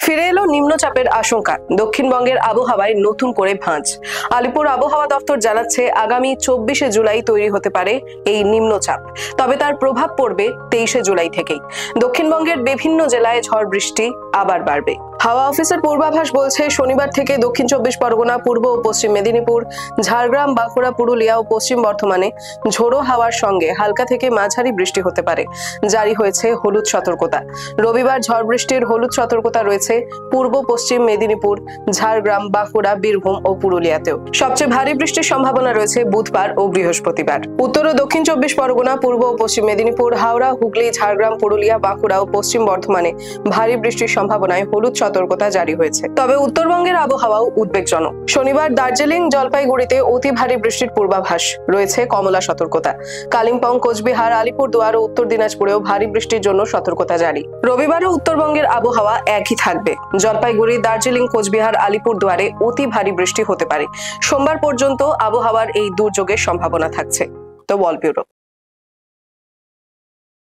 ফিরে এলো নিম্নচাপের আশঙ্কা। দক্ষিণবঙ্গের আবহাওয়ায় নতুন করে ভাঁজ। আলিপুর আবহাওয়া দপ্তর জানাচ্ছে আগামী 24শে জুলাই তৈরি হতে পারে এই নিম্নচাপ। তবে তার প্রভাব পড়বে 23শে জুলাই থেকেই। দক্ষিণবঙ্গের বিভিন্ন জেলায় ঝড় বৃষ্টি আবার বাড়বে। হাওয়া অফিসের পূর্বাভাস বলছে শনিবার থেকে দক্ষিণ 24 পরগনা, পূর্ব ও পশ্চিম মেদিনীপুর, ঝাড়গ্রাম, বাঁকুড়া, পুরুলিয়া ও পশ্চিম বর্ধমানে ঝোড়ো হাওয়ার সঙ্গে হালকা থেকে মাঝারি বৃষ্টি হতে পারে। জারি হয়েছে হলুদ সতর্কতা। রবিবার ঝড় বৃষ্টির হলুদ সতর্কতা রয়েছে পূর্ব পশ্চিম মেদিনীপুর, ঝাড়গ্রাম, বাঁকুড়া, বীরভূম ও পুরুলিয়াতেও। সবচেয়ে ভারী বৃষ্টির সম্ভাবনা রয়েছে বুধবার ও বৃহস্পতিবার। উত্তর ও দক্ষিণ 24 পরগনা, পূর্ব ও পশ্চিম মেদিনীপুর, হাওড়া, হুগলি, ঝাড়গ্রাম, পুরুলিয়া, বাঁকুড়া ও পশ্চিম বর্ধমানে ভারী বৃষ্টির সম্ভাবনায় হলুদ সতর্কতা জারি হয়েছে। তবে উত্তরবঙ্গের আবহাওয়াও উদ্বেগজনক। শনিবার দার্জিলিং, জলপাইগুড়িতে অতি ভারী বৃষ্টির পূর্বাভাস রয়েছে, কমলা সতর্কতা। কালিম্পং, কোচবিহার, আলিপুরদুয়ার ও উত্তর দিনাজপুরেও ভারী বৃষ্টির জন্য সতর্কতা জারি। রবিবারও উত্তরবঙ্গের আবহাওয়া একই থাকবে। জলপাইগুড়ি, দার্জিলিং, কোচবিহার, আলিপুরদুয়ারে অতি ভারী বৃষ্টি হতে পারে। সোমবার পর্যন্ত আবহাওয়ার এই দুর্যোগের সম্ভাবনা থাকছে। তো ওয়াল ব্যুরো।